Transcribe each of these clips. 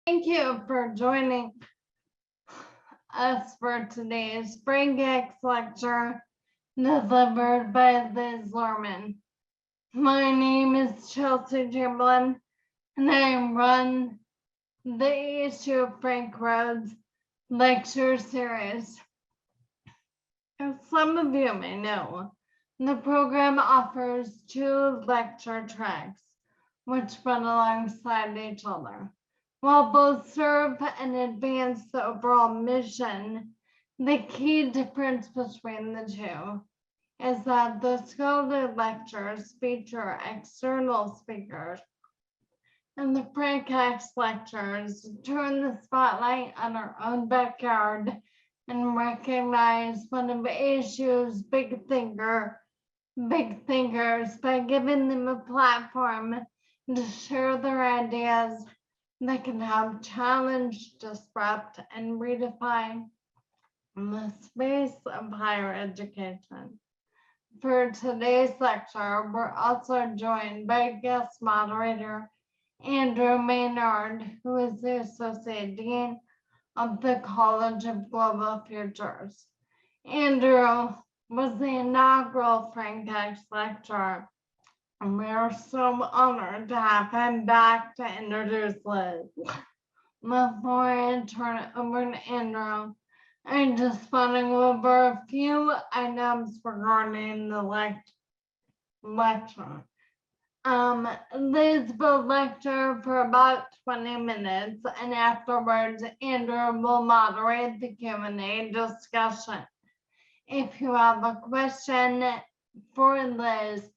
Thank you for joining us for today's FrankX Lecture delivered by Liz Lerman. My name is Chelsea Chamberlain, and I run the issue of Frank Rhodes lecture series. As some of you may know, the program offers 2 lecture tracks, which run alongside each other. While both serve and advance the overall mission, the key difference between the two is that the scholarly lectures feature external speakers, and the FrankX lectures turn the spotlight on our own backyard and recognize one of Asia's big thinkers by giving them a platform to share their ideas that can help challenge, disrupt, and redefine the space of higher education. For today's lecture, we're also joined by guest moderator Andrew Maynard, who is the Associate Dean of the College of Global Futures. Andrew was the inaugural FrankX lecturer, and we are so honored to have him back to introduce Liz. Before I turn it over to Andrew, I just want to go over a few items regarding the lecture. Liz will lecture for about 20 minutes, and afterwards, Andrew will moderate the Q&A discussion. If you have a question for Liz,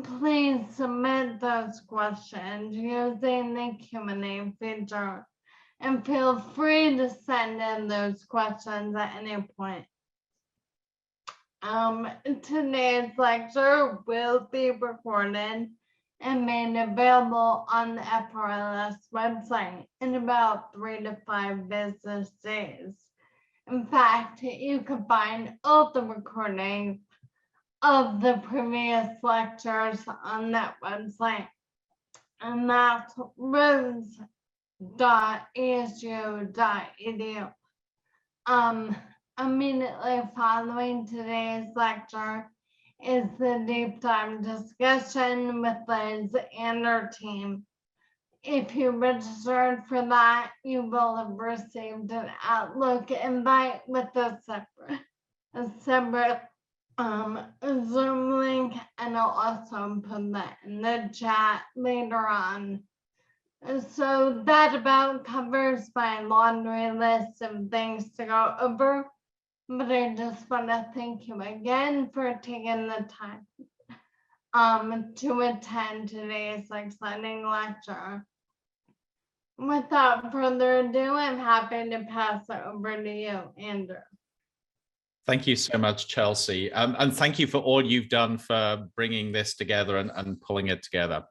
please submit those questions using the Q&A feature, and feel free to send in those questions at any point. Today's lecture will be recorded and made available on the FRLS website in about 3 to 5 business days. In fact, you can find all the recordings of the previous lectures on that website, and that's rhodes.asu.edu. Immediately following today's lecture is the deep dive discussion with Liz and her team. If you registered for that, you will have received an Outlook invite with a separate Zoom link, and I'll also put that in the chat later on. So that about covers my laundry list of things to go over, but I just want to thank you again for taking the time to attend today's exciting lecture. Without further ado, I'm happy to pass it over to you, Andrew. Thank you so much, Chelsea. And thank you for all you've done for bringing this together and pulling it together.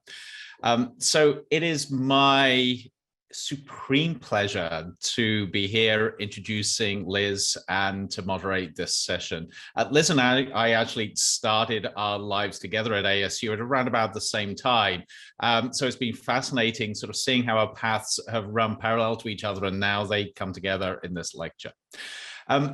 So it is my supreme pleasure to be here introducing Liz and to moderate this session. Liz and I actually started our lives together at ASU at around about the same time. So it's been fascinating sort of seeing how our paths have run parallel to each other, and now they come together in this lecture.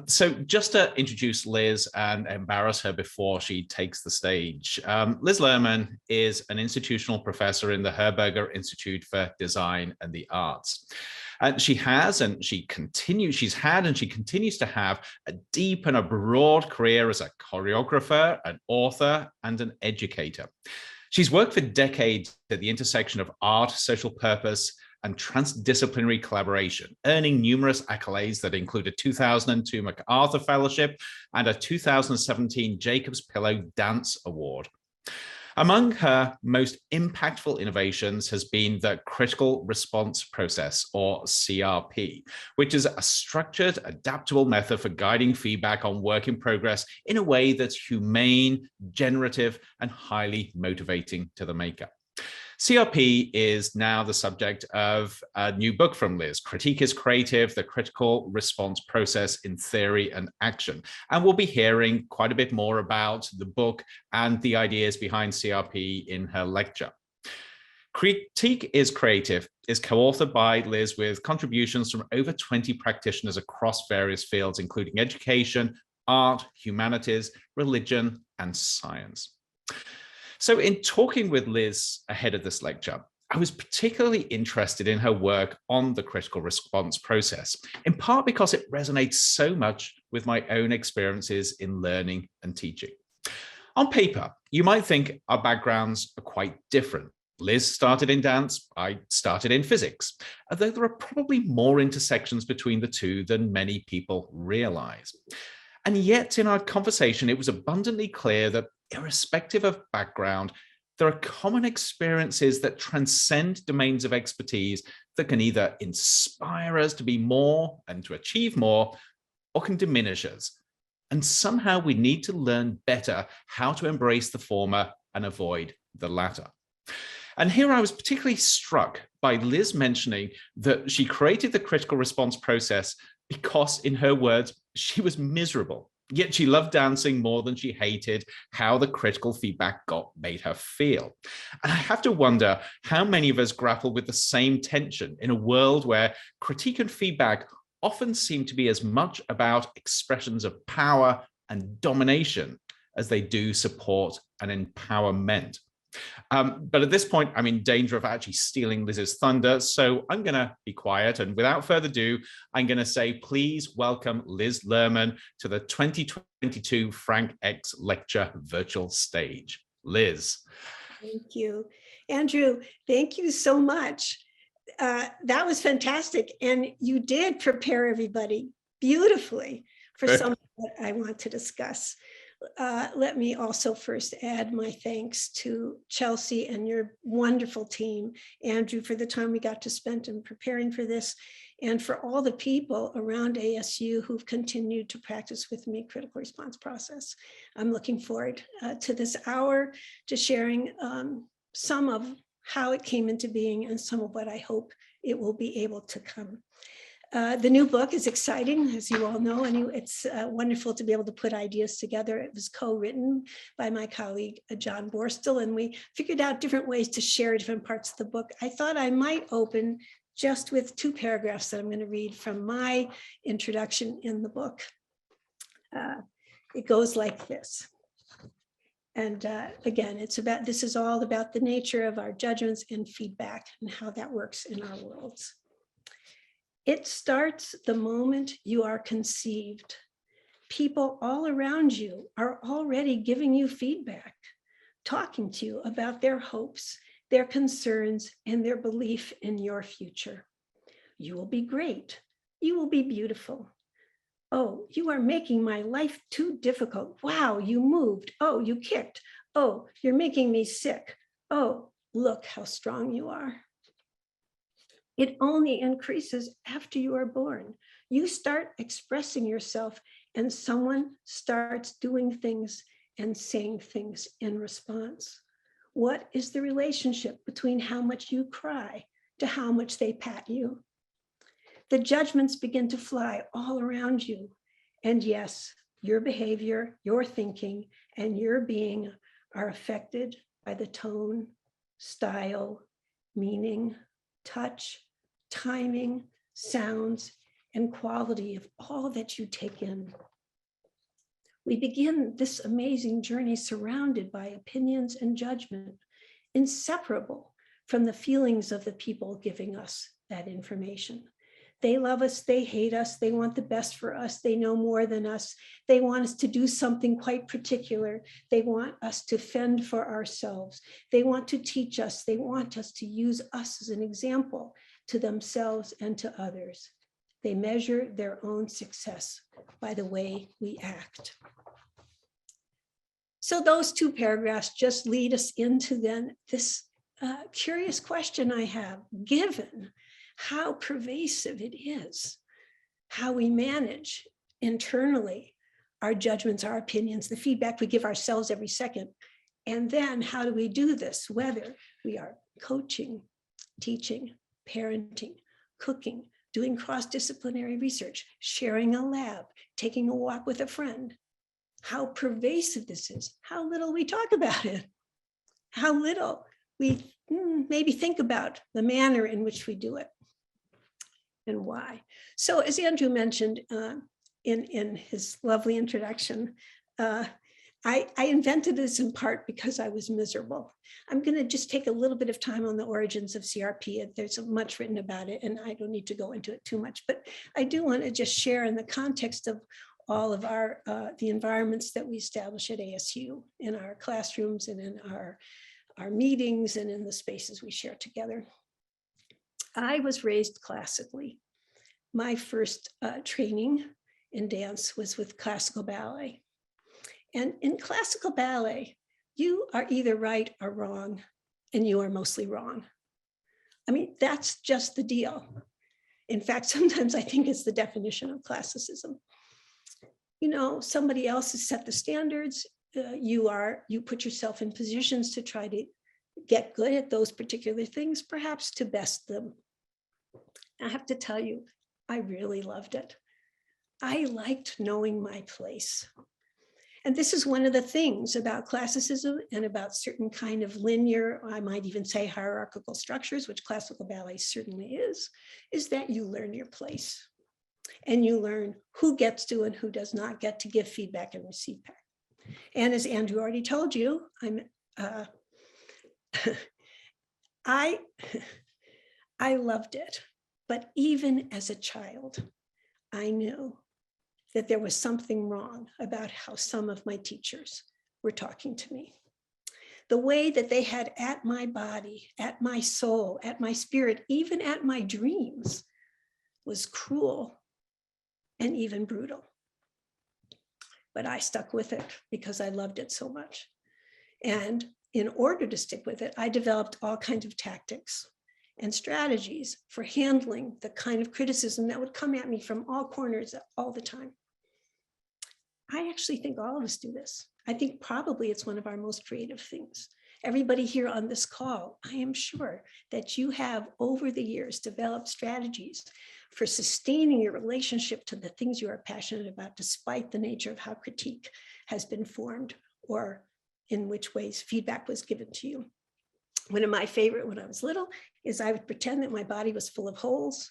So just to introduce Liz and embarrass her before she takes the stage, Liz Lerman is an institutional professor in the Herberger Institute for Design and the Arts. And she's had and she continues to have a deep and a broad career as a choreographer, an author, and an educator. She's worked for decades at the intersection of art, social purpose, and transdisciplinary collaboration, earning numerous accolades that include a 2002 MacArthur Fellowship and a 2017 Jacob's Pillow Dance Award. Among her most impactful innovations has been the critical response process, or CRP, which is a structured, adaptable method for guiding feedback on work in progress in a way that's humane, generative, and highly motivating to the maker. CRP is now the subject of a new book from Liz, Critique is Creative, the Critical Response Process in Theory and Action. And we'll be hearing quite a bit more about the book and the ideas behind CRP in her lecture. Critique is Creative is co-authored by Liz with contributions from over 20 practitioners across various fields, including education, art, humanities, religion, and science. So in talking with Liz ahead of this lecture, I was particularly interested in her work on the critical response process, in part because it resonates so much with my own experiences in learning and teaching. On paper, you might think our backgrounds are quite different. Liz started in dance, I started in physics, although there are probably more intersections between the two than many people realize. And yet in our conversation, it was abundantly clear that irrespective of background, there are common experiences that transcend domains of expertise that can either inspire us to be more and to achieve more, or can diminish us. And somehow we need to learn better how to embrace the former and avoid the latter. And here I was particularly struck by Liz mentioning that she created the critical response process because, in her words, she was miserable. Yet she loved dancing more than she hated how the critical feedback made her feel. And I have to wonder how many of us grapple with the same tension in a world where critique and feedback often seem to be as much about expressions of power and domination as they do support and empowerment. But at this point, I'm in danger of actually stealing Liz's thunder, so I'm going to be quiet. And without further ado, I'm going to say, please welcome Liz Lerman to the 2022 FrankX Lecture virtual stage. Liz. Thank you. Andrew, thank you so much. That was fantastic. And you did prepare everybody beautifully for something that I want to discuss. Let me also first add my thanks to Chelsea and your wonderful team, Andrew, for the time we got to spend in preparing for this, and for all the people around ASU who've continued to practice with me critical response process. I'm looking forward to this hour, to sharing some of how it came into being and some of what I hope it will be able to come. The new book is exciting, as you all know, and it's wonderful to be able to put ideas together. It was co-written by my colleague, John Borstel, and we figured out different ways to share different parts of the book. I thought I might open just with 2 paragraphs that I'm going to read from my introduction in the book. It goes like this. And again, this is all about the nature of our judgments and feedback and how that works in our worlds. It starts the moment you are conceived. People all around you are already giving you feedback, talking to you about their hopes, their concerns, and their belief in your future. You will be great. You will be beautiful. Oh, you are making my life too difficult. Wow, you moved. Oh, you kicked. Oh, you're making me sick. Oh, look how strong you are. It only increases after you are born. You start expressing yourself and someone starts doing things and saying things in response. What is the relationship between how much you cry to how much they pat you? The judgments begin to fly all around you. And yes, your behavior, your thinking, and your being are affected by the tone, style, meaning, touch, timing, sounds, and quality of all that you take in. We begin this amazing journey surrounded by opinions and judgment, inseparable from the feelings of the people giving us that information. They love us, they hate us, they want the best for us, they know more than us, they want us to do something quite particular, they want us to fend for ourselves, they want to teach us, they want us to use us as an example to themselves and to others. They measure their own success by the way we act. So those 2 paragraphs just lead us into then this curious question I have, given how pervasive it is, how we manage internally our judgments, our opinions, the feedback we give ourselves every second. And then how do we do this, whether we are coaching, teaching, parenting, cooking, doing cross-disciplinary research, sharing a lab, taking a walk with a friend. How pervasive this is, how little we talk about it, how little we maybe think about the manner in which we do it and why. So as Andrew mentioned in his lovely introduction, I invented this in part because I was miserable. I'm going to just take a little bit of time on the origins of CRP. There's much written about it, and I don't need to go into it too much, but I do want to just share in the context of all of our the environments that we establish at ASU, in our classrooms and in our meetings and in the spaces we share together. I was raised classically. My first training in dance was with classical ballet. And in classical ballet, you are either right or wrong, and you are mostly wrong. I mean, that's just the deal. In fact, sometimes I think it's the definition of classicism. You know, somebody else has set the standards. You put yourself in positions to try to get good at those particular things, perhaps to best them. I have to tell you, I really loved it. I liked knowing my place. And this is one of the things about classicism and about certain kind of linear, I might even say hierarchical structures, which classical ballet certainly is that you learn your place. And you learn who gets to and who does not get to give feedback and receive feedback. And as Andrew already told you, I loved it. But even as a child, I knew that there was something wrong about how some of my teachers were talking to me. The way that they had at my body, at my soul, at my spirit, even at my dreams was cruel and even brutal. But I stuck with it because I loved it so much. And in order to stick with it, I developed all kinds of tactics and strategies for handling the kind of criticism that would come at me from all corners all the time. I actually think all of us do this. I think probably it's one of our most creative things. Everybody here on this call, I am sure that you have over the years developed strategies for sustaining your relationship to the things you are passionate about, despite the nature of how critique has been formed or in which ways feedback was given to you. One of my favorite when I was little is I would pretend that my body was full of holes.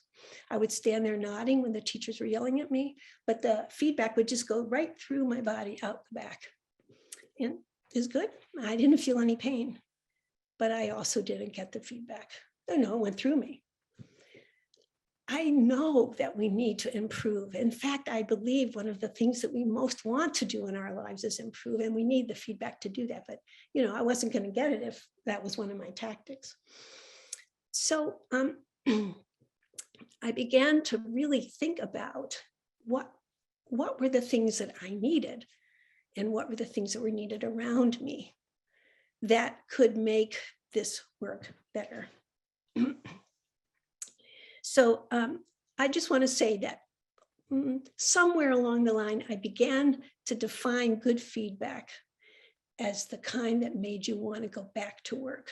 I would stand there nodding when the teachers were yelling at me, but the feedback would just go right through my body out the back. And it was good. I didn't feel any pain, but I also didn't get the feedback. I know it went through me. I know that we need to improve. In fact, I believe one of the things that we most want to do in our lives is improve, and we need the feedback to do that. But, you know, I wasn't going to get it if that was one of my tactics. So I began to really think about what were the things that I needed and what were the things that were needed around me that could make this work better. So I just want to say that somewhere along the line, I began to define good feedback as the kind that made you want to go back to work.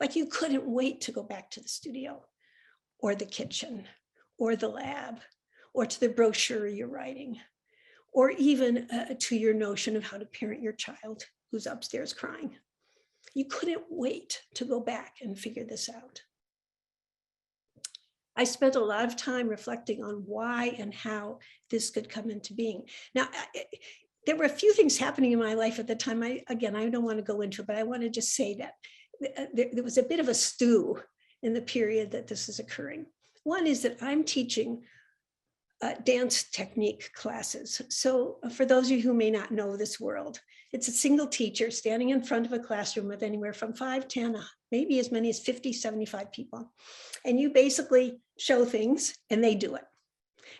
Like you couldn't wait to go back to the studio or the kitchen or the lab or to the brochure you're writing, or even to your notion of how to parent your child who's upstairs crying. You couldn't wait to go back and figure this out. I spent a lot of time reflecting on why and how this could come into being. Now, there were a few things happening in my life at the time. I don't want to go into it, but I want to just say that there was a bit of a stew in the period that this is occurring. One is that I'm teaching dance technique classes. So for those of you who may not know this world, it's a single teacher standing in front of a classroom with anywhere from 5, 10, maybe as many as 50, 75 people. And you basically show things and they do it.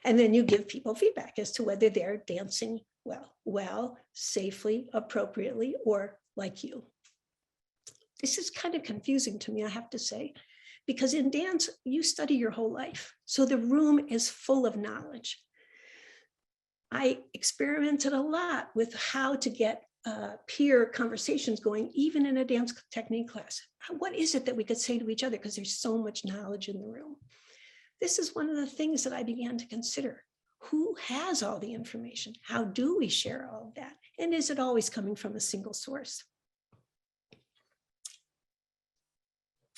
And then you give people feedback as to whether they're dancing well, safely, appropriately, or like you. This is kind of confusing to me, I have to say, because in dance, you study your whole life. So the room is full of knowledge. I experimented a lot with how to get peer conversations going, even in a dance technique class. What is it that we could say to each other? Because there's so much knowledge in the room. This is one of the things that I began to consider. Who has all the information? How do we share all of that? And is it always coming from a single source?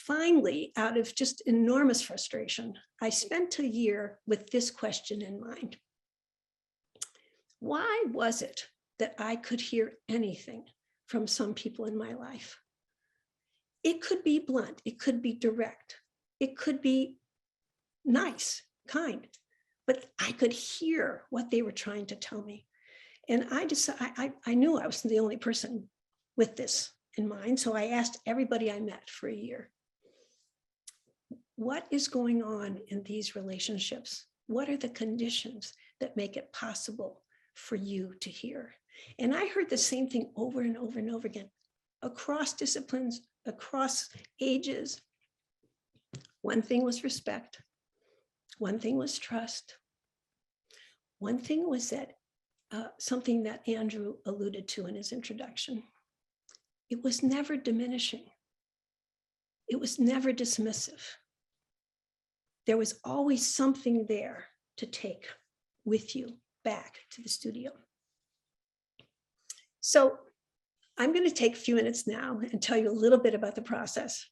finally, out of just enormous frustration, I spent a year with this question in mind. Why was it that I could hear anything from some people in my life? It could be blunt, it could be direct, it could be nice, kind, but I could hear what they were trying to tell me. And I knew I wasn't the only person with this in mind. So I asked everybody I met for a year, what is going on in these relationships? What are the conditions that make it possible for you to hear? And I heard the same thing over and over and over again, across disciplines, across ages. One thing was respect. One thing was trust. One thing was that something that Andrew alluded to in his introduction. It was never diminishing. It was never dismissive. There was always something there to take with you back to the studio. So I'm going to take a few minutes now and tell you a little bit about the process,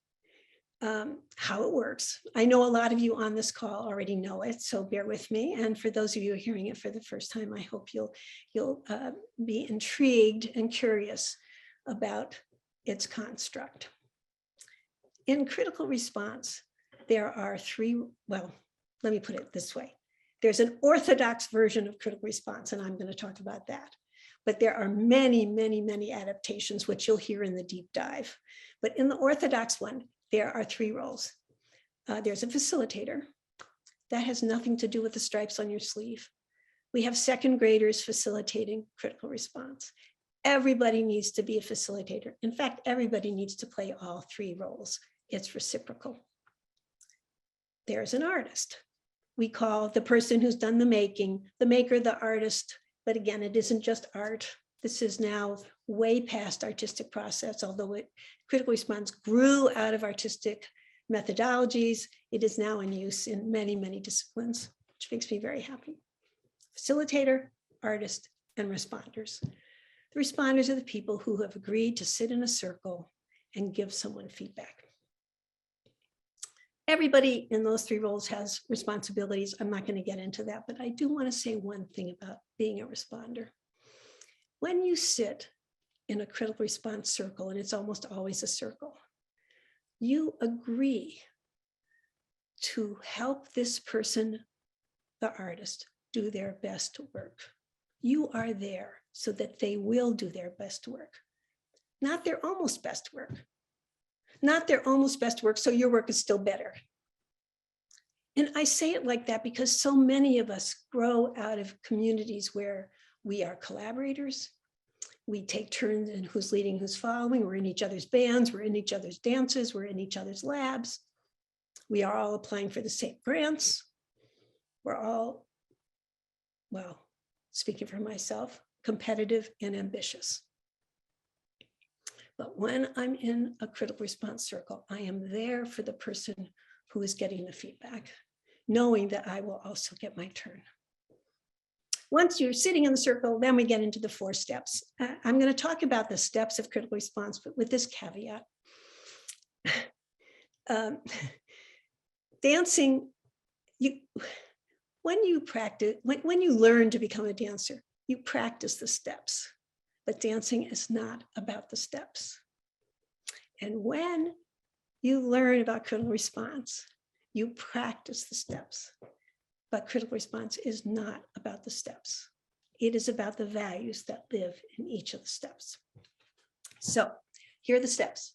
how it works. I know a lot of you on this call already know it, so bear with me. And for those of you hearing it for the first time, I hope you'll be intrigued and curious about its construct. In critical response, there are three, well, let me put it this way. There's an orthodox version of critical response, and I'm going to talk about that. But there are many, many, many adaptations, which you'll hear in the deep dive. But in the orthodox one, there are three roles. There's a facilitator. That has nothing to do with the stripes on your sleeve. We have second graders facilitating critical response. Everybody needs to be a facilitator. In fact, everybody needs to play all three roles. It's reciprocal. There's an artist. We call the person who's done the making, the maker, the artist. But again, it isn't just art. This is now way past artistic process, although critical response grew out of artistic methodologies. It is now in use in many, many disciplines, which makes me very happy. Facilitator, artist, and responders. The responders are the people who have agreed to sit in a circle and give someone feedback. Everybody in those three roles has responsibilities. I'm not going to get into that, but I do want to say one thing about being a responder. When you sit in a critical response circle, and it's almost always a circle, you agree to help this person, the artist, do their best work. You are there so that they will do their best work, not their almost best work. Not their almost best work, so your work is still better. And I say it like that because so many of us grow out of communities where we are collaborators. We take turns in who's leading, who's following. We're in each other's bands. We're in each other's dances. We're in each other's labs. We are all applying for the same grants. We're all, well, speaking for myself, competitive and ambitious. But when I'm in a critical response circle, I am there for the person who is getting the feedback, knowing that I will also get my turn. Once you're sitting in the circle, then we get into the 4 steps. I'm going to talk about the steps of critical response, but with this caveat. Dancing, when you learn to become a dancer, you practice the steps. But dancing is not about the steps. And when you learn about critical response, you practice the steps. But critical response is not about the steps. It is about the values that live in each of the steps. So here are the steps.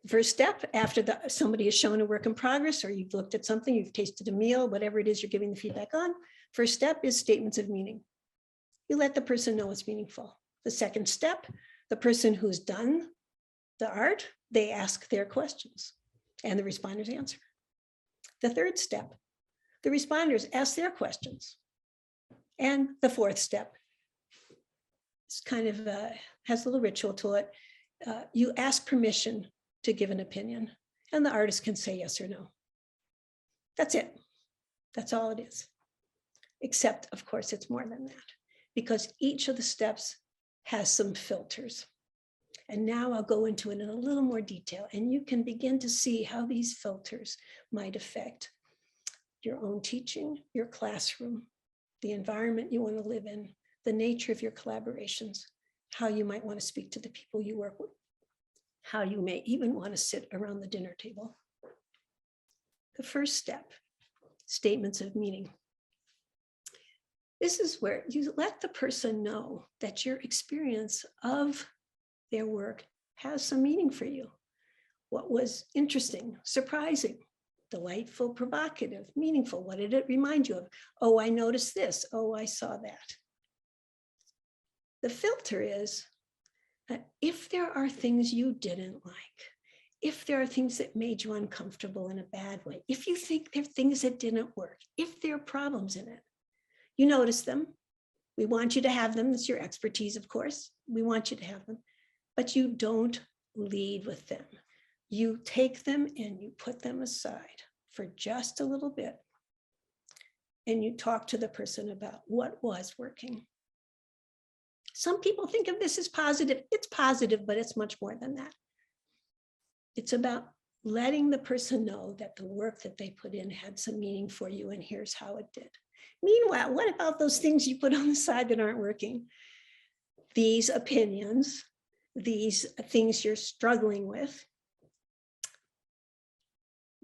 The first step, after somebody has shown a work in progress, or you've looked at something, you've tasted a meal, whatever it is you're giving the feedback on, first step is statements of meaning. You let the person know it's meaningful. The second step, the person who's done the art, they ask their questions and the responders answer. The third step, the responders ask their questions. And the fourth step, it's kind of has a little ritual to it. You ask permission to give an opinion and the artist can say yes or no. That's it. That's all it is. Except, of course, it's more than that because each of the steps has some filters. And now I'll go into it in a little more detail, and you can begin to see how these filters might affect your own teaching, your classroom, the environment you want to live in, the nature of your collaborations, how you might want to speak to the people you work with, how you may even want to sit around the dinner table. The first step, statements of meaning. This is where you let the person know that your experience of their work has some meaning for you. What was interesting, surprising, delightful, provocative, meaningful? What did it remind you of? Oh, I noticed this. Oh, I saw that. The filter is that if there are things you didn't like, if there are things that made you uncomfortable in a bad way, if you think there are things that didn't work, if there are problems in it, you notice them. We want you to have them. It's your expertise, of course. We want you to have them, but you don't lead with them. You take them and you put them aside for just a little bit. And you talk to the person about what was working. Some people think of this as positive. It's positive, but it's much more than that. It's about letting the person know that the work that they put in had some meaning for you, and here's how it did. Meanwhile, what about those things you put on the side that aren't working? These opinions, these things you're struggling with.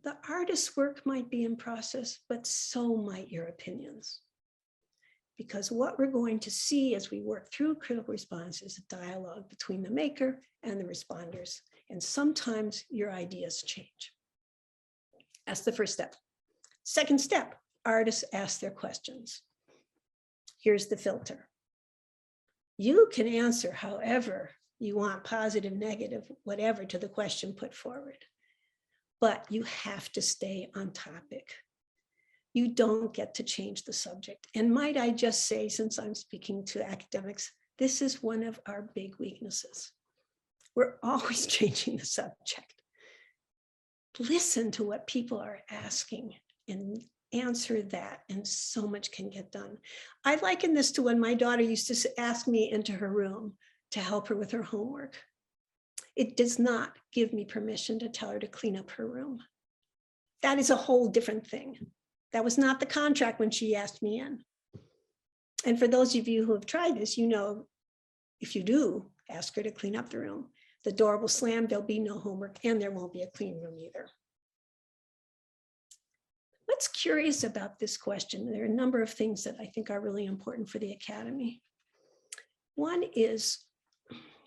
The artist's work might be in process, but so might your opinions. Because what we're going to see as we work through critical response is a dialogue between the maker and the responders. And sometimes your ideas change. That's the first step. Second step, artists ask their questions. Here's the filter. You can answer however you want, positive, negative, whatever, to the question put forward. But you have to stay on topic. You don't get to change the subject. And might I just say, since I'm speaking to academics, this is one of our big weaknesses. We're always changing the subject. Listen to what people are asking and answer that, and so much can get done. I liken this to when my daughter used to ask me into her room to help her with her homework. It does not give me permission to tell her to clean up her room. That is a whole different thing. That was not the contract when she asked me in. And for those of you who have tried this, you know, if you do ask her to clean up the room, the door will slam, there'll be no homework, and there won't be a clean room either. What's curious about this question? There are a number of things that I think are really important for the Academy. One is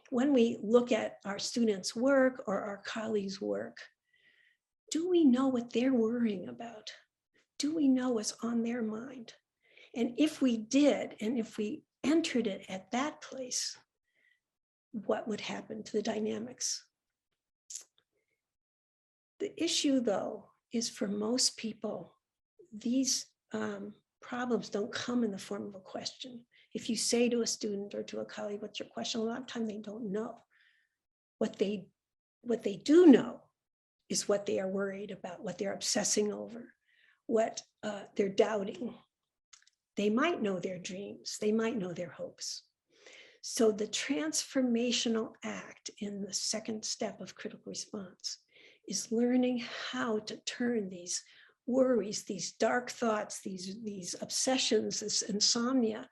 when we look at our students' work or our colleagues' work, do we know what they're worrying about? Do we know what's on their mind? And if we did, and if we entered it at that place, what would happen to the dynamics? The issue, though, is for most people, these problems don't come in the form of a question. If you say to a student or to a colleague, what's your question? A lot of time they don't know. What they do know is what they are worried about, what they're obsessing over, what they're doubting. They might know their dreams. They might know their hopes. So the transformational act in the second step of critical response is learning how to turn these worries, these dark thoughts, these obsessions, this insomnia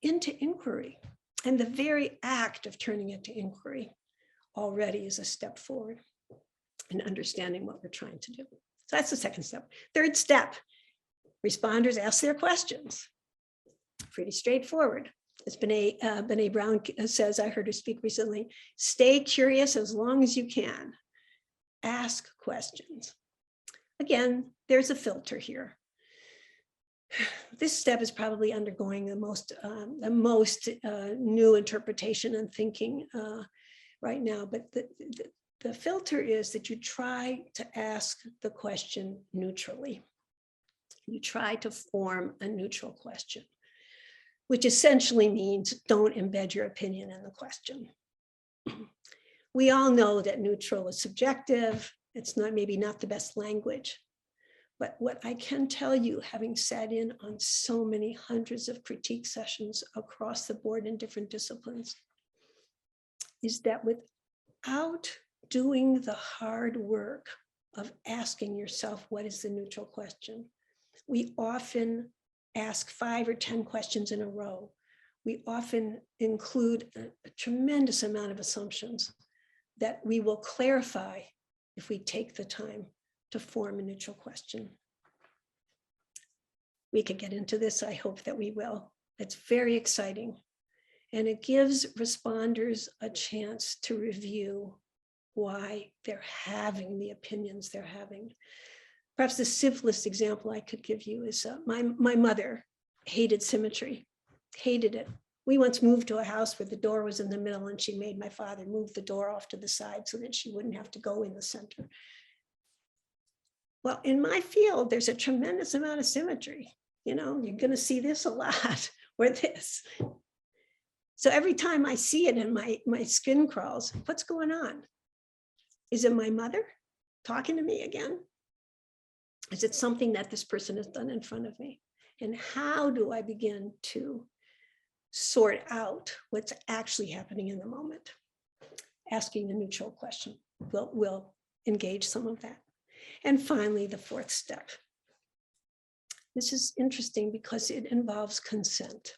into inquiry. And the very act of turning it to inquiry already is a step forward in understanding what we're trying to do. So that's the second step. Third step, responders ask their questions. Pretty straightforward. As Brene Brown says, I heard her speak recently, stay curious as long as you can. Ask questions. Again, there's a filter here. This step is probably undergoing the most new interpretation and thinking right now, but the filter is that you try to ask the question neutrally. You try to form a neutral question, which essentially means don't embed your opinion in the question. We all know that neutral is subjective. It's maybe not the best language. But what I can tell you, having sat in on so many hundreds of critique sessions across the board in different disciplines, is that with without doing the hard work of asking yourself, what is the neutral question? We often ask 5 or 10 questions in a row. We often include a tremendous amount of assumptions that we will clarify if we take the time to form a neutral question. We could get into this. I hope that we will. It's very exciting. And it gives responders a chance to review why they're having the opinions they're having. Perhaps the simplest example I could give you is my mother hated symmetry, hated it. We once moved to a house where the door was in the middle, and she made my father move the door off to the side so that she wouldn't have to go in the center. Well, in my field, there's a tremendous amount of symmetry. You know, you're going to see this a lot or this. So every time I see it and my skin crawls, what's going on? Is it my mother talking to me again? Is it something that this person has done in front of me? And how do I begin to sort out what's actually happening in the moment? Asking a neutral question will engage some of that. And finally, the 4th step. This is interesting because it involves consent.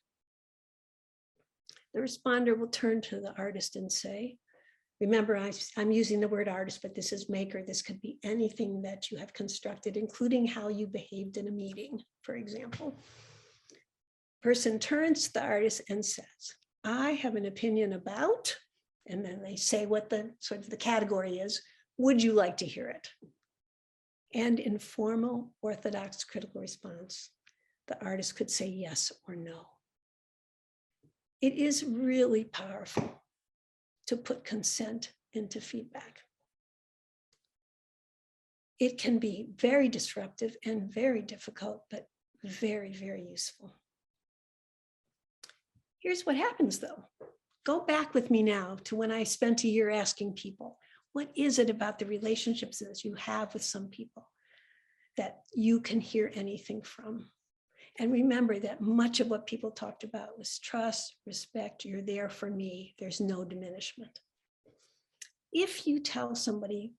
The responder will turn to the artist and say, remember, I'm using the word artist, but this is maker. This could be anything that you have constructed, including how you behaved in a meeting, for example. Person turns to the artist and says, I have an opinion about, and then they say what the sort of the category is. Would you like to hear it? And in formal orthodox critical response, the artist could say yes or no. It is really powerful to put consent into feedback. It can be very disruptive and very difficult, but very, very useful. Here's what happens though. Go back with me now to when I spent a year asking people, what is it about the relationships that you have with some people that you can hear anything from? And remember that much of what people talked about was trust, respect, you're there for me, there's no diminishment. If you tell somebody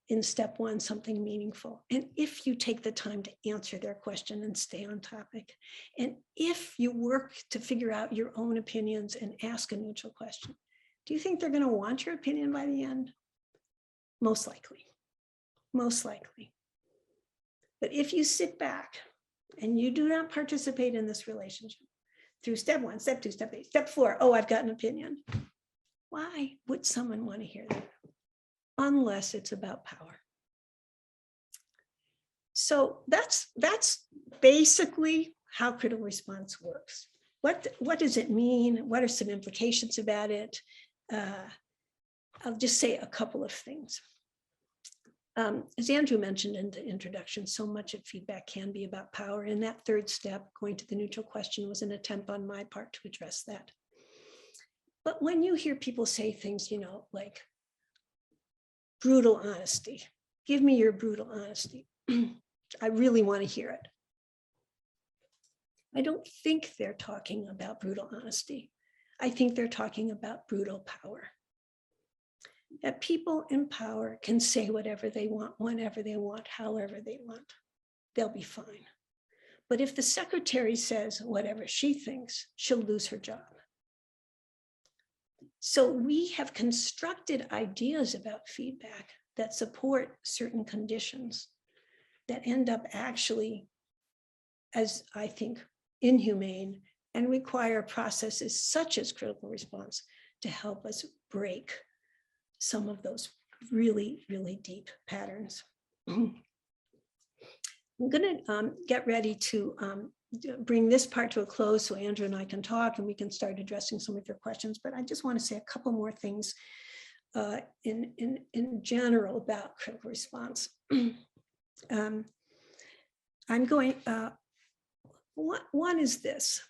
in step 1 something meaningful, and if you take the time to answer their question and stay on topic, and if you work to figure out your own opinions and ask a neutral question, do you think they're going to want your opinion by the end? Most likely, most likely. But if you sit back and you do not participate in this relationship through step 1, step 2, step 3, step 4, oh, I've got an opinion. Why would someone want to hear that? Unless it's about power. So that's basically how critical response works. What does it mean? What are some implications about it? I'll just say a couple of things. As Andrew mentioned in the introduction, so much of feedback can be about power. And that 3rd step, going to the neutral question, was an attempt on my part to address that. But when you hear people say things, you know, like brutal honesty, give me your brutal honesty. I really want to hear it. I don't think they're talking about brutal honesty. I think they're talking about brutal power. That people in power can say whatever they want, whenever they want, however they want. They'll be fine. But if the secretary says whatever she thinks, she'll lose her job. So we have constructed ideas about feedback that support certain conditions that end up actually, as I think, inhumane and require processes such as critical response to help us break some of those really, really deep patterns. I'm going to get ready to bring this part to a close so Andrew and I can talk and we can start addressing some of your questions. But I just want to say a couple more things in general about critical response. I'm going, one is this.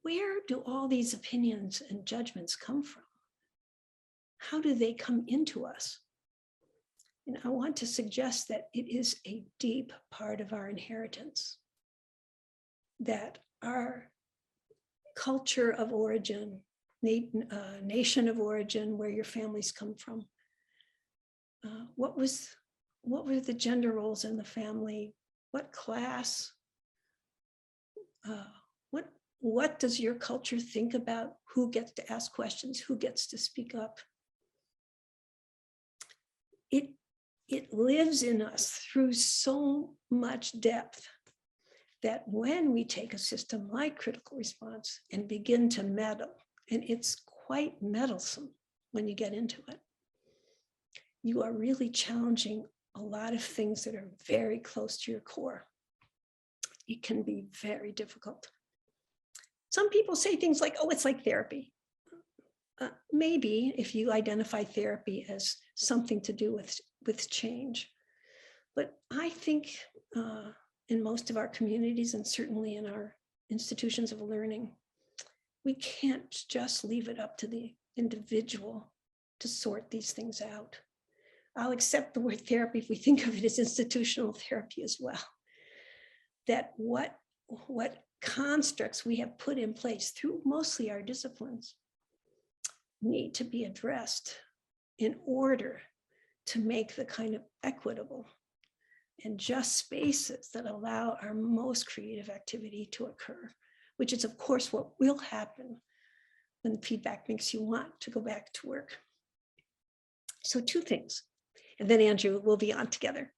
Where do all these opinions and judgments come from? How do they come into us? And I want to suggest that it is a deep part of our inheritance, that our culture of origin nation of origin, where your families come from. What were the gender roles in the family? What class? What does your culture think about who gets to ask questions, who gets to speak up? It lives in us through so much depth that when we take a system like critical response and begin to meddle, and it's quite meddlesome when you get into it, you are really challenging a lot of things that are very close to your core. It can be very difficult. Some people say things like, oh, it's like therapy. Maybe if you identify therapy as something to do with change. But I think in most of our communities, and certainly in our institutions of learning, we can't just leave it up to the individual to sort these things out. I'll accept the word therapy if we think of it as institutional therapy as well. That what constructs we have put in place through mostly our disciplines need to be addressed in order to make the kind of equitable and just spaces that allow our most creative activity to occur, which is of course what will happen when feedback makes you want to go back to work. So 2 things, and then Andrew will be on together.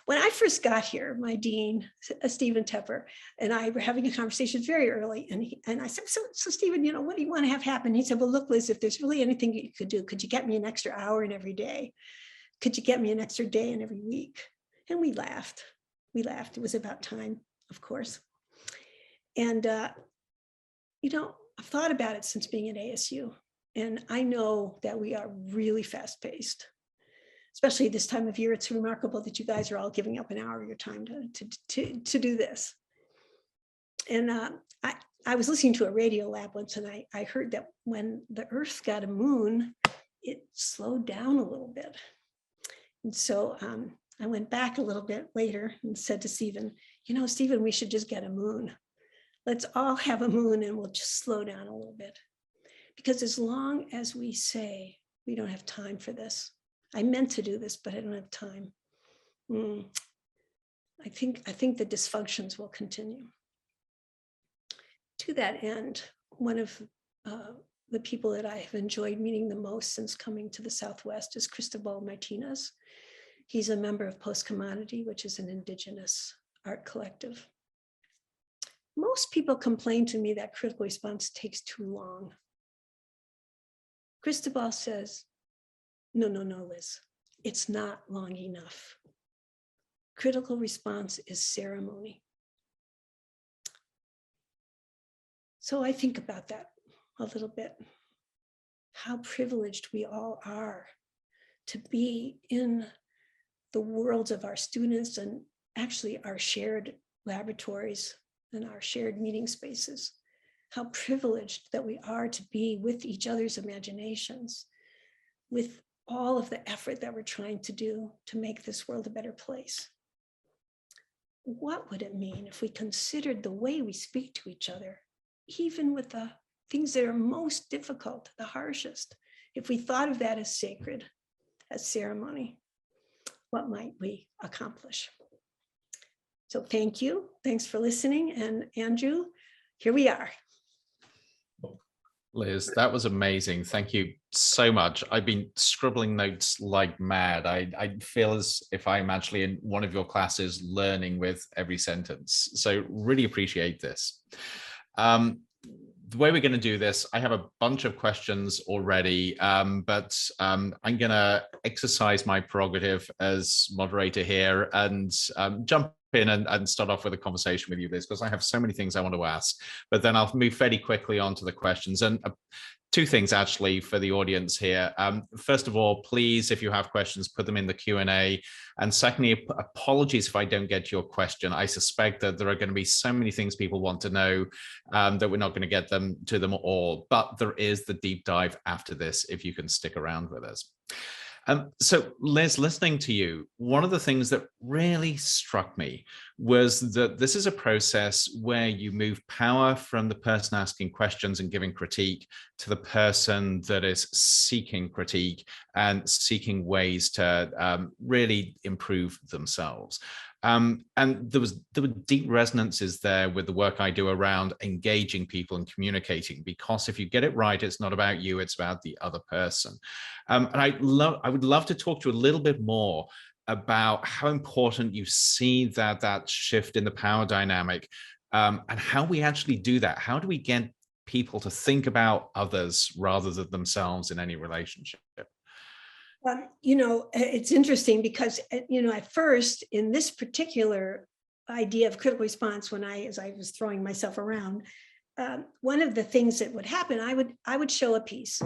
When I first got here, my dean, Stephen Tepper, and I were having a conversation very early, and I said, so Stephen, what do you want to have happen? He said, well, look, Liz, if there's really anything you could do, could you get me an extra hour in every day? Could you get me an extra day in every week? And we laughed. It was about time, of course. And, I've thought about it since being at ASU, and I know that we are really fast-paced. Especially this time of year, it's remarkable that you guys are all giving up an hour of your time to do this. And I was listening to a radio lab once, and I heard that when the Earth got a moon, it slowed down a little bit. And so I went back a little bit later and said to Stephen, Stephen, we should just get a moon. Let's all have a moon and we'll just slow down a little bit. Because as long as we say we don't have time for this, I meant to do this, but I don't have time. I think the dysfunctions will continue. To that end, one of the people that I have enjoyed meeting the most since coming to the Southwest is Cristobal Martinez. He's a member of Post Commodity, which is an indigenous art collective. Most people complain to me that critical response takes too long. Cristobal says, no, Liz, it's not long enough. Critical response is ceremony. So I think about that a little bit, how privileged we all are to be in the worlds of our students and actually our shared laboratories and our shared meeting spaces. How privileged that we are to be with each other's imaginations, with all of the effort that we're trying to do to make this world a better place. What would it mean if we considered the way we speak to each other, even with the things that are most difficult, the harshest, if we thought of that as sacred, as ceremony? What might we accomplish? So thank you. Thanks for listening. And Andrew, here we are. Liz, that was amazing. Thank you so much. I've been scribbling notes like mad. I feel as if I'm actually in one of your classes learning with every sentence. So really appreciate this. The way we're going to do this, I have a bunch of questions already, but I'm going to exercise my prerogative as moderator here and jump in and start off with a conversation with you, Liz, because I have so many things I want to ask, but then I'll move fairly quickly on to the questions. And 2 things actually for the audience here. First of all, please, if you have questions, put them in the Q&A. And secondly, apologies if I don't get your question. I suspect that there are going to be so many things people want to know that we're not going to get to them all, but there is the deep dive after this, if you can stick around with us. So Liz, listening to you, one of the things that really struck me was that this is a process where you move power from the person asking questions and giving critique to the person that is seeking critique and seeking ways to really improve themselves. And there were deep resonances there with the work I do around engaging people and communicating, because if you get it right, it's not about you, it's about the other person. And I would love to talk to you a little bit more about how important you see that shift in the power dynamic, and how we actually do that. How do we get people to think about others rather than themselves in any relationship? It's interesting because, at first in this particular idea of critical response, as I was throwing myself around, one of the things that would happen, I would show a piece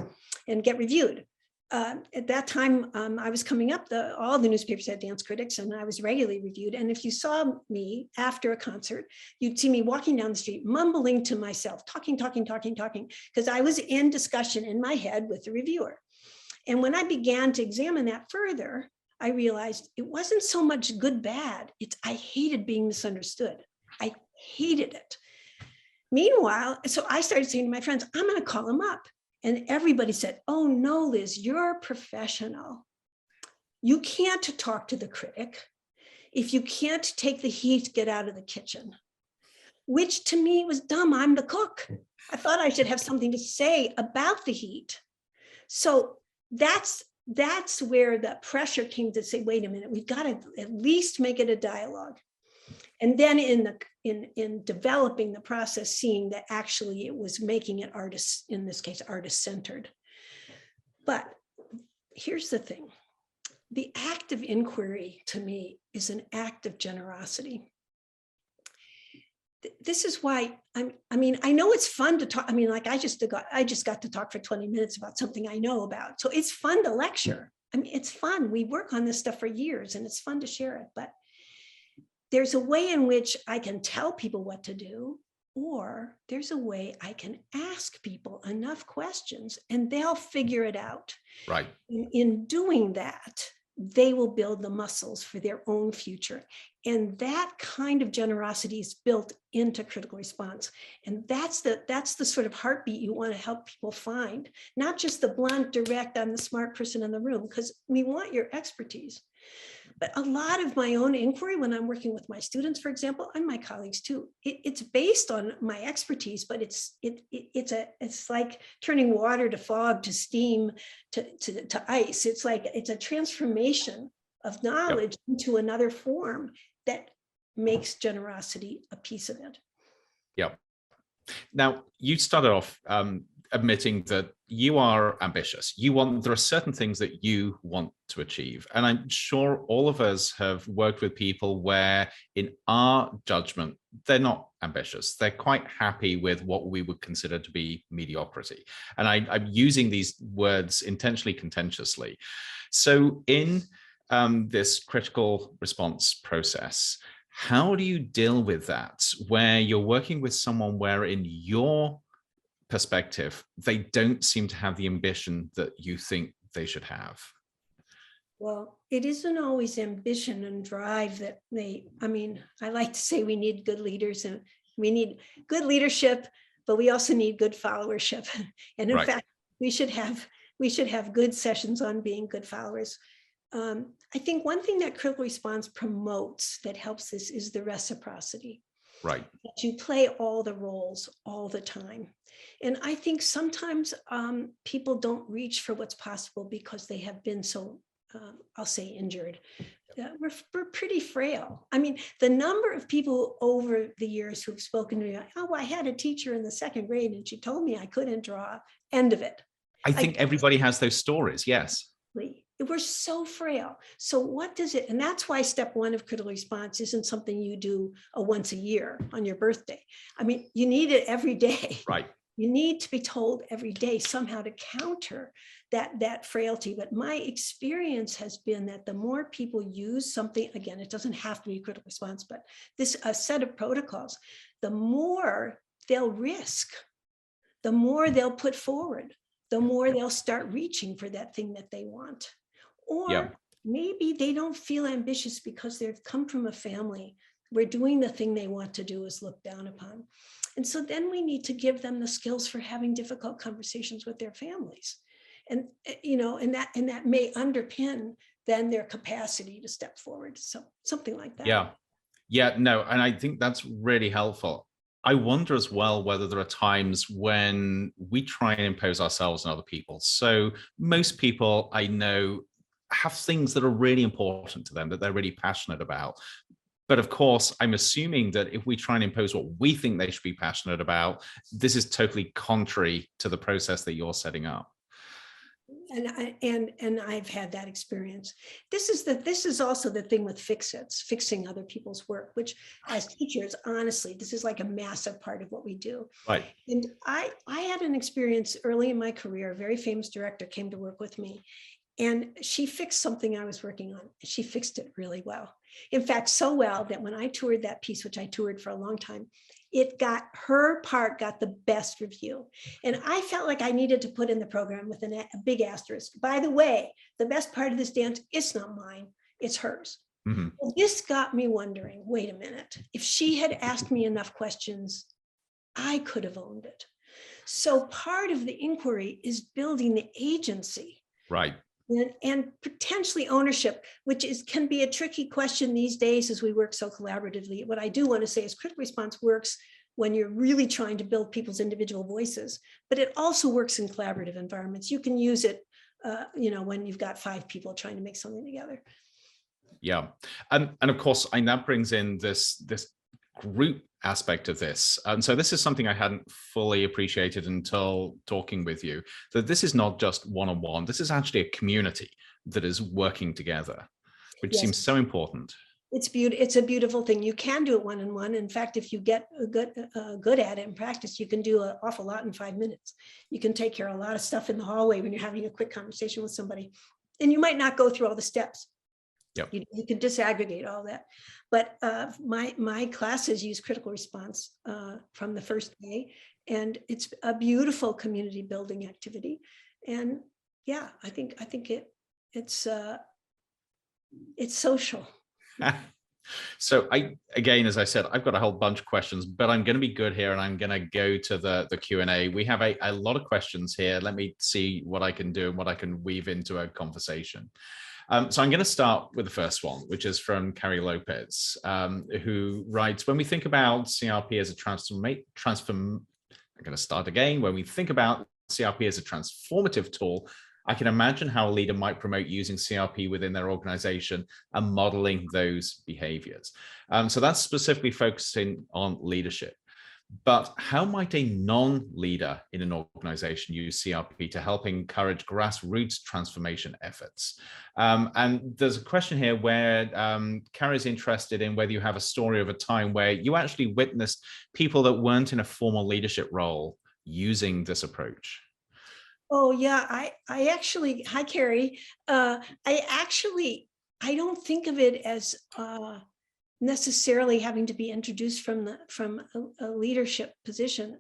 and get reviewed. At that time, I was coming up, all the newspapers had dance critics, and I was regularly reviewed. And if you saw me after a concert, you'd see me walking down the street, mumbling to myself, talking, because I was in discussion in my head with the reviewer. And when I began to examine that further, I realized it wasn't so much good, bad. I hated being misunderstood. I hated it. Meanwhile, so I started saying to my friends, I'm going to call him up. And everybody said, oh no, Liz, you're a professional. You can't talk to the critic. If you can't take the heat, get out of the kitchen. Which to me was dumb. I'm the cook. I thought I should have something to say about the heat. So that's where the pressure came to say, wait a minute, we've got to at least make it a dialogue. And then in developing the process, seeing that actually it was making it artist, in this case, artist-centered. But here's the thing. The act of inquiry to me is an act of generosity. This is why I know it's fun to talk. I just got to talk for 20 minutes about something I know about. So it's fun to lecture. It's fun. We work on this stuff for years and it's fun to share it. But there's a way in which I can tell people what to do, or there's a way I can ask people enough questions and they'll figure it out. Right. In doing that, they will build the muscles for their own future. And that kind of generosity is built into critical response. And that's the sort of heartbeat you want to help people find, not just the blunt, direct, I'm the smart person in the room, because we want your expertise. But a lot of my own inquiry when I'm working with my students, for example, and my colleagues too, it's based on my expertise, but it's like turning water to fog, to steam, to ice. It's a transformation of knowledge into another form that makes generosity a piece of it. Yeah. Now, you started off admitting that you are ambitious. There are certain things that you want to achieve. And I'm sure all of us have worked with people where, in our judgment, they're not ambitious. They're quite happy with what we would consider to be mediocrity. And I'm using these words intentionally contentiously. So in this critical response process, how do you deal with that, where you're working with someone where, in your perspective, they don't seem to have the ambition that you think they should have? Well, it isn't always ambition and drive that I like to say we need good leaders and we need good leadership, but we also need good followership. And in fact, we should have good sessions on being good followers. I think one thing that critical response promotes that helps this is the reciprocity. Right. That you play all the roles all the time. And I think sometimes people don't reach for what's possible because they have been so, I'll say, injured. We're pretty frail. The number of people over the years who've spoken to me, oh, I had a teacher in the second grade and she told me I couldn't draw, end of it. I think everybody has those stories, yes. We're so frail. So what does it, and that's why step one of critical response isn't something you do once a year on your birthday. You need it every day. Right. You need to be told every day somehow to counter that frailty. But my experience has been that the more people use something, again, it doesn't have to be critical response, but a set of protocols, the more they'll risk, the more they'll put forward, the more they'll start reaching for that thing that they want. Or Yeah. maybe they don't feel ambitious because they've come from a family where doing the thing they want to do is looked down upon. And so then we need to give them the skills for having difficult conversations with their families. And, and that may underpin then their capacity to step forward. So something like that. Yeah. Yeah, no, and I think that's really helpful. I wonder as well whether there are times when we try and impose ourselves on other people. So most people I know have things that are really important to them, that they're really passionate about. But of course, I'm assuming that if we try and impose what we think they should be passionate about, this is totally contrary to the process that you're setting up. And I've had that experience. This is also the thing with fixing other people's work, which as teachers, honestly, this is like a massive part of what we do. Right. And I had an experience early in my career. A very famous director came to work with me, and she fixed something I was working on. She fixed it really well. In fact, so well that when I toured that piece, which I toured for a long time, her part got the best review. And I felt like I needed to put in the program with a big asterisk. By the way, the best part of this dance, it's not mine, it's hers. Mm-hmm. Well, this got me wondering, wait a minute, if she had asked me enough questions, I could have owned it. So part of the inquiry is building the agency. Right. And potentially ownership, which can be a tricky question these days as we work so collaboratively. What I do want to say is critical response works when you're really trying to build people's individual voices, but it also works in collaborative environments. You can use it, when you've got 5 people trying to make something together. Yeah, and of course, that brings in this group aspect of this. And so this is something I hadn't fully appreciated until talking with you, that this is not just one-on-one, this is actually a community that is working together, which seems so important. It's a beautiful thing. You can do it one-on-one. In fact, if you get good at it in practice, you can do an awful lot in 5 minutes. You can take care of a lot of stuff in the hallway when you're having a quick conversation with somebody, and you might not go through all the steps. Yep. You can disaggregate all that. But my classes use critical response from the first day, and it's a beautiful community building activity. And yeah, I think it's social. So again, as I said, I've got a whole bunch of questions, but I'm going to be good here and I'm going to go to the Q&A. We have a lot of questions here. Let me see what I can do and what I can weave into a conversation. So I'm going to start with the first one, which is from Carrie Lopez, who writes, when we think about CRP as a when we think about CRP as a transformative tool, I can imagine how a leader might promote using CRP within their organization and modeling those behaviors. So that's specifically focusing on leadership. But how might a non-leader in an organization use CRP to help encourage grassroots transformation efforts? And there's a question here where Carrie's interested in whether you have a story of a time where you actually witnessed people that weren't in a formal leadership role using this approach. Oh yeah, I actually, hi Carrie. I don't think of it as necessarily having to be introduced from a leadership position.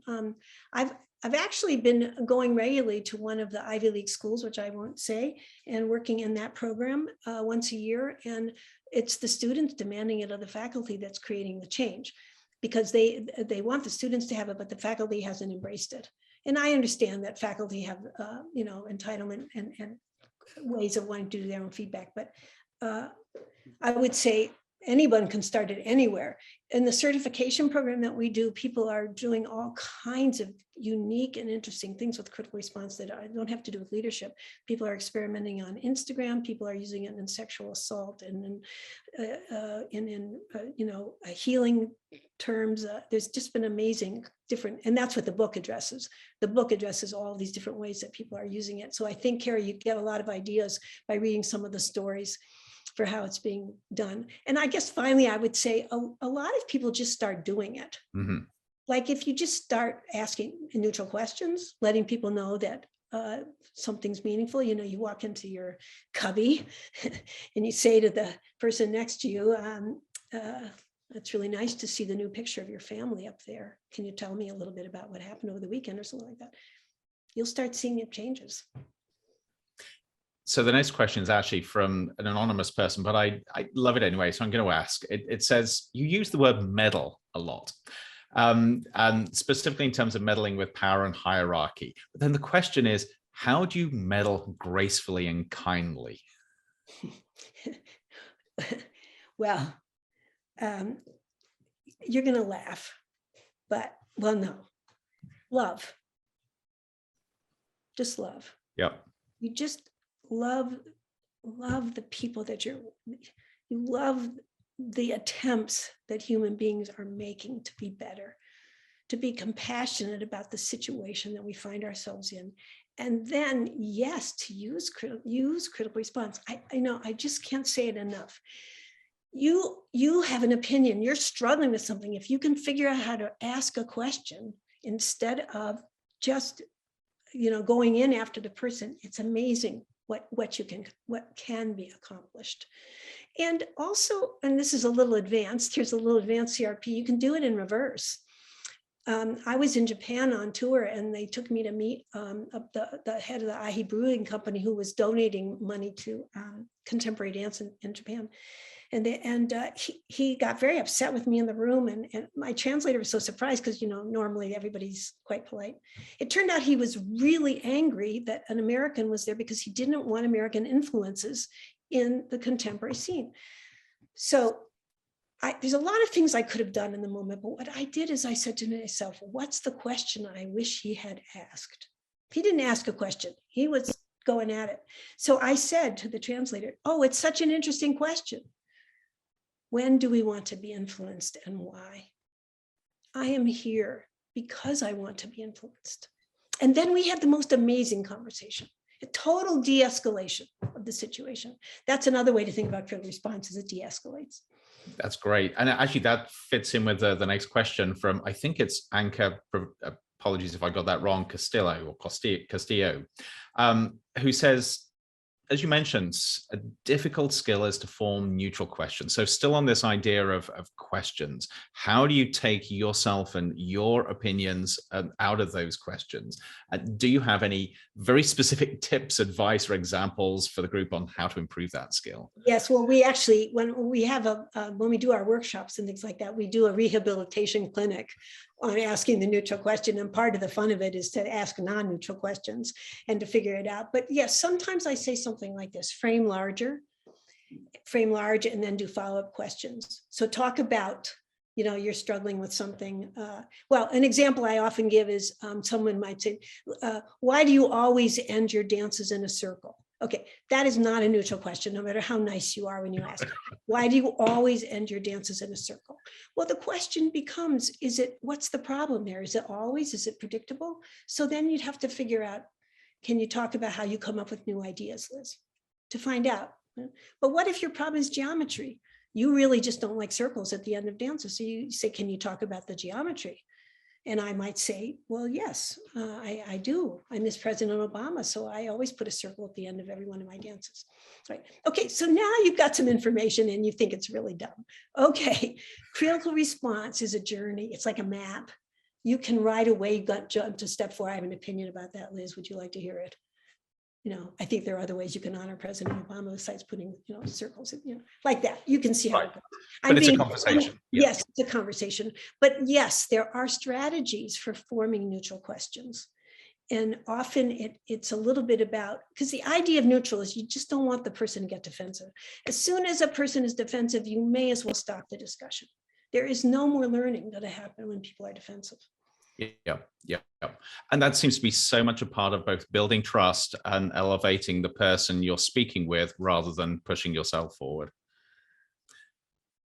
I've actually been going regularly to one of the Ivy League schools, which I won't say, and working in that program once a year. And it's the students demanding it of the faculty that's creating the change, because they want the students to have it, but the faculty hasn't embraced it. And I understand that faculty have, entitlement and ways of wanting to do their own feedback, but I would say anyone can start it anywhere. In the certification program that we do, people are doing all kinds of unique and interesting things with critical response that don't have to do with leadership. People are experimenting on Instagram. People are using it in sexual assault and in healing terms. There's just been amazing different, and that's what the book addresses. The book addresses all these different ways that people are using it. So I think, Carrie, you get a lot of ideas by reading some of the stories for how it's being done. And I guess finally, I would say a lot of people just start doing it. Mm-hmm. Like if you just start asking neutral questions, letting people know that something's meaningful. You walk into your cubby and you say to the person next to you, it's really nice to see the new picture of your family up there. Can you tell me a little bit about what happened over the weekend or something like that? You'll start seeing it changes. So the next question is actually from an anonymous person, but I love it anyway, so I'm going to ask. It says, you use the word meddle a lot, and specifically in terms of meddling with power and hierarchy. But then the question is, how do you meddle gracefully and kindly? Well, you're going to laugh, but, well, no. Love. Just love. Yep. You just love the people that you love the attempts that human beings are making to be better, to be compassionate about the situation that we find ourselves in. And then, yes, to use critical response. I know, I just can't say it enough. You have an opinion, you're struggling with something. If you can figure out how to ask a question instead of just, going in after the person, it's amazing what can be accomplished. And also, and this is a little advanced, here's a little advanced CRP, you can do it in reverse. I was in Japan on tour, and they took me to meet the head of the Ahi Brewing Company, who was donating money to contemporary dance in Japan. And he got very upset with me in the room, and my translator was so surprised because, normally everybody's quite polite. It turned out he was really angry that an American was there because he didn't want American influences in the contemporary scene. So there's a lot of things I could have done in the moment, but what I did is I said to myself, what's the question I wish he had asked? He didn't ask a question. He was going at it. So I said to the translator, oh, it's such an interesting question. When do we want to be influenced and why? I am here because I want to be influenced. And then we had the most amazing conversation, a total de-escalation of the situation. That's another way to think about critical response, is it de-escalates. That's great. And actually that fits in with the next question from, I think it's Anka, apologies if I got that wrong, Castillo, who says, as you mentioned, a difficult skill is to form neutral questions. So still on this idea of questions, how do you take yourself and your opinions out of those questions? Do you have any very specific tips, advice, or examples for the group on how to improve that skill? Yes, well, we actually, when we do our workshops and things like that, we do a rehabilitation clinic on asking the neutral question. And part of the fun of it is to ask non-neutral questions and to figure it out. But yes, sometimes I say something like this: frame large, and then do follow-up questions. So talk about, you're struggling with something. Well, an example I often give is someone might say, why do you always end your dances in a circle? Okay, that is not a neutral question, no matter how nice you are when you ask. Why do you always end your dances in a circle? Well, the question becomes, what's the problem there? Is it always, is it predictable? So then you'd have to figure out, can you talk about how you come up with new ideas, Liz, to find out? But what if your problem is geometry? You really just don't like circles at the end of dances. So you say, can you talk about the geometry? And I might say, well, yes, I do. I miss President Obama, so I always put a circle at the end of every one of my dances. Right. Okay, so now you've got some information and you think it's really dumb. Okay, critical response is a journey. It's like a map. You can right away jump to step 4. I have an opinion about that, Liz. Would you like to hear it? I think there are other ways you can honor President Obama besides putting, circles, like that. You can see how it goes. But it's a conversation. Yes, it's a conversation. But yes, there are strategies for forming neutral questions. And often it's a little bit about, because the idea of neutral is you just don't want the person to get defensive. As soon as a person is defensive, you may as well stop the discussion. There is no more learning going to happen when people are defensive. Yeah. And that seems to be so much a part of both building trust and elevating the person you're speaking with rather than pushing yourself forward.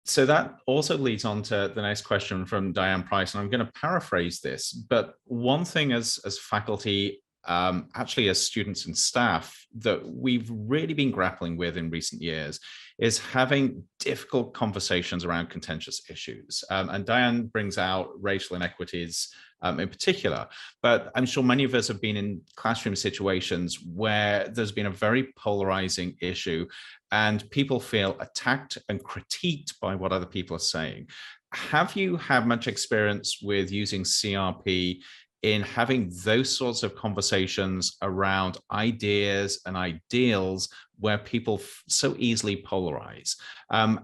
So that also leads on to the next question from Diane Price, and I'm going to paraphrase this, but one thing as faculty, actually as students and staff, that we've really been grappling with in recent years is having difficult conversations around contentious issues. And Diane brings out racial inequities in particular, but I'm sure many of us have been in classroom situations where there's been a very polarizing issue and people feel attacked and critiqued by what other people are saying. Have you had much experience with using CRP in having those sorts of conversations around ideas and ideals where people so easily polarize. And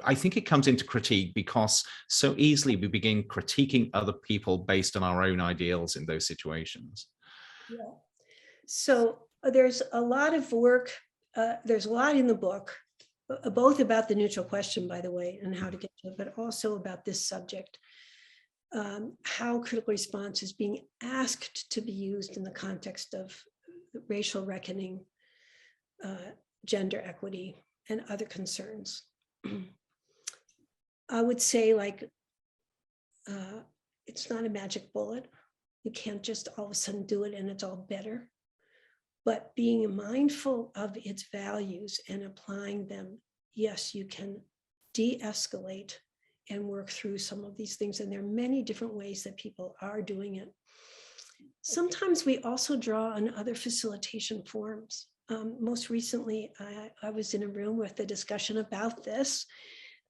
I think it comes into critique because so easily we begin critiquing other people based on our own ideals in those situations. Yeah. So there's a lot of work, there's a lot in the book, both about the neutral question, by the way, and how to get to it, but also about this subject. How critical response is being asked to be used in the context of racial reckoning, gender equity, and other concerns. I would say, like, it's not a magic bullet. You can't just all of a sudden do it and it's all better. But being mindful of its values and applying them, yes, you can de-escalate and work through some of these things. And there are many different ways that people are doing it. Sometimes we also draw on other facilitation forms. Most recently, I was in a room with a discussion about this,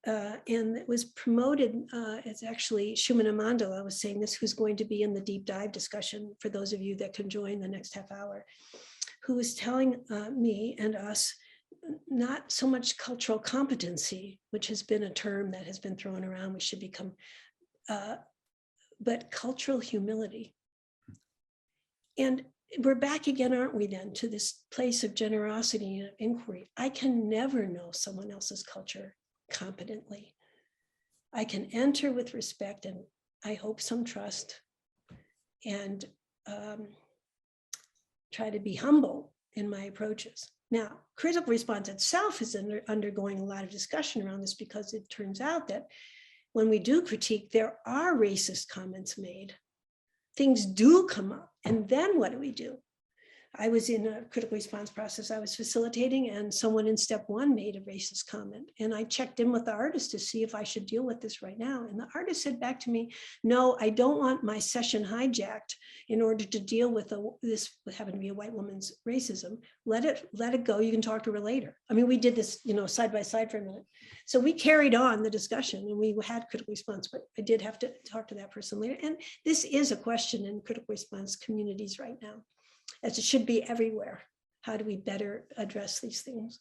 and it was promoted. It's actually Shuman Amandala was saying this, who's going to be in the deep dive discussion for those of you that can join the next half hour, who was telling me and us, not so much cultural competency, which has been a term that has been thrown around, we should become, but cultural humility. And we're back again, aren't we then, to this place of generosity and inquiry. I can never know someone else's culture competently. I can enter with respect and I hope some trust, and try to be humble in my approaches. Now, critical response itself is undergoing a lot of discussion around this, because it turns out that when we do critique, there are racist comments made. Things do come up. And then what do? I was in a critical response process I was facilitating, and someone in step one made a racist comment. And I checked in with the artist to see if I should deal with this right now. And the artist said back to me, no, I don't want my session hijacked in order to deal with this happened to be a white woman's racism. Let it go. You can talk to her later. I mean, we did this, side by side for a minute. So we carried on the discussion and we had critical response, but I did have to talk to that person later. And this is a question in critical response communities right now, as it should be everywhere. How do we better address these things?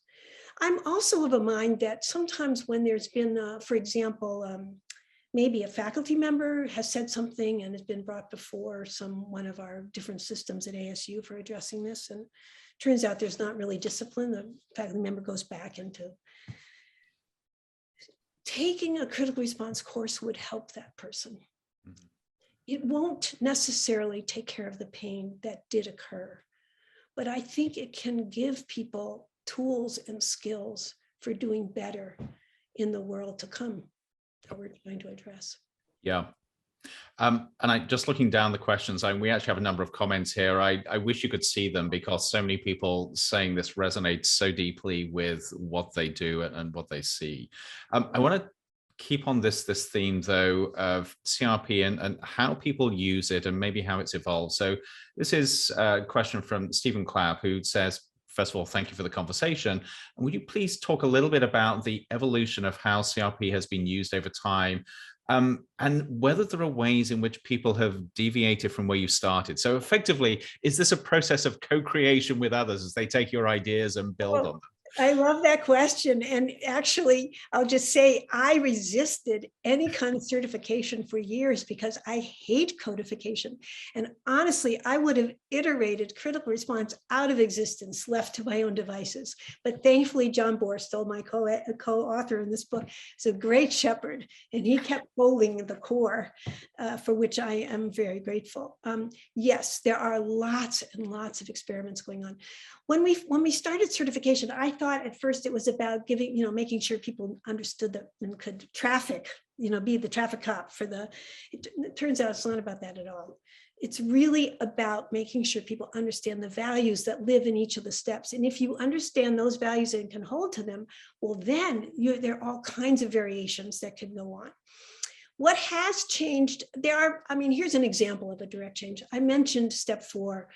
I'm also of a mind that sometimes when there's been, for example, maybe a faculty member has said something and has been brought before one of our different systems at ASU for addressing this, and turns out there's not really discipline, the faculty member goes back into taking a critical response course would help that person. It won't necessarily take care of the pain that did occur, but I think it can give people tools and skills for doing better in the world to come that we're trying to address. Yeah. And I just looking down the questions, we actually have a number of comments here. I wish you could see them, because so many people saying this resonates so deeply with what they do and what they see. I want to keep on this theme, though, of CRP and how people use it and maybe how it's evolved. So this is a question from Stephen Clapp, who says, first of all, thank you for the conversation. And would you please talk a little bit about the evolution of how CRP has been used over time, and whether there are ways in which people have deviated from where you started? So effectively, is this a process of co-creation with others as they take your ideas and build on them? I love that question. And actually, I'll just say I resisted any kind of certification for years because I hate codification. And honestly, I would have iterated critical response out of existence, left to my own devices. But thankfully, John Borstall, my co-author in this book, is a great shepherd, and he kept holding the core, for which I am very grateful. Yes, there are lots and lots of experiments going on. When we started certification, I thought at first it was about giving, making sure people understood that and could traffic, be the traffic cop for it turns out it's not about that at all. It's really about making sure people understand the values that live in each of the steps. And if you understand those values and can hold to them, well, then there are all kinds of variations that could go on. What has changed? Here's an example of a direct change. I mentioned step 4.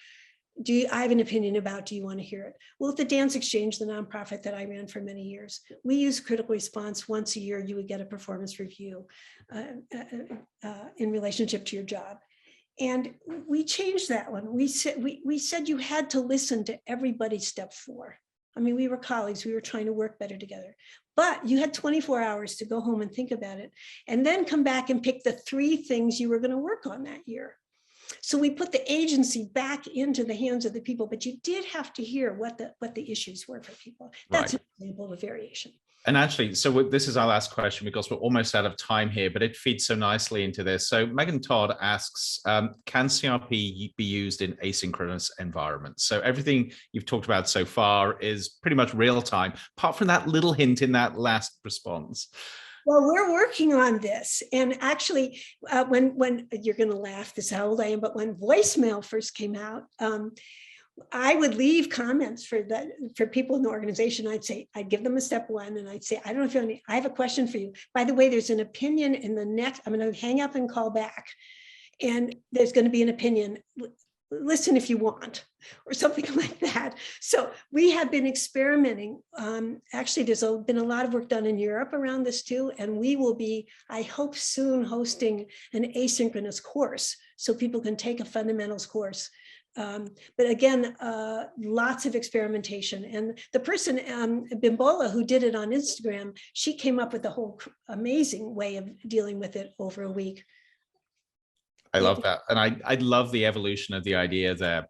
I have an opinion about, do you want to hear it? Well, at the Dance Exchange, the nonprofit that I ran for many years, we use critical response. Once a year, you would get a performance review in relationship to your job. And we changed that one. We said you had to listen to everybody's step 4. I mean, we were colleagues, we were trying to work better together, but you had 24 hours to go home and think about it, and then come back and pick the 3 things you were going to work on that year. So we put the agency back into the hands of the people, but you did have to hear what the issues were for people. That's an example of a variation. And actually, so this is our last question because we're almost out of time here, but it feeds so nicely into this. So Megan Todd asks, can CRP be used in asynchronous environments? So everything you've talked about so far is pretty much real time, apart from that little hint in that last response. Well, we're working on this. And actually, when you're going to laugh, this is how old I am, but when voicemail first came out, I would leave comments for people in the organization. I'd give them a step 1 and I'd say, I don't know if you want I have a question for you. By the way, there's an opinion in the next, I'm going to hang up and call back. And there's going to be an opinion. Listen if you want, or something like that. So we have been experimenting. Actually, there's been a lot of work done in Europe around this too. And we will be, I hope soon, hosting an asynchronous course so people can take a fundamentals course. But again, lots of experimentation. And the person, Bimbola, who did it on Instagram, she came up with a whole amazing way of dealing with it over a week. I love that. And I love the evolution of the idea there.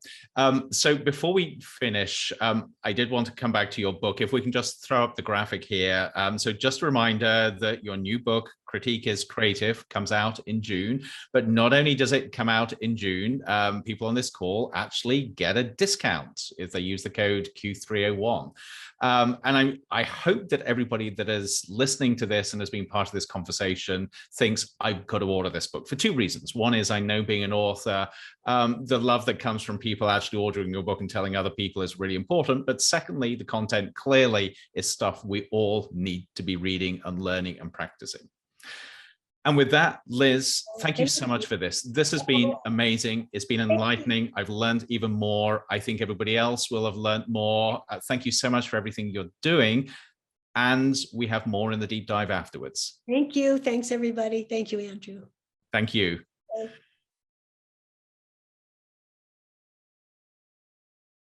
So before we finish, I did want to come back to your book. If we can just throw up the graphic here. So just a reminder that your new book, Critique is Creative, comes out in June. But not only does it come out in June, people on this call actually get a discount if they use the code Q301. And I hope that everybody that is listening to this and has been part of this conversation thinks I've got to order this book for 2 reasons. One is I know, being an author, the love that comes from people actually ordering your book and telling other people is really important. But secondly, the content clearly is stuff we all need to be reading and learning and practicing. And with that, Liz, thank you so much for this. This has been amazing. It's been enlightening. I've learned even more. I think everybody else will have learned more. Thank you so much for everything you're doing. And we have more in the deep dive afterwards. Thank you. Thanks, everybody. Thank you, Andrew. Thank you. Okay.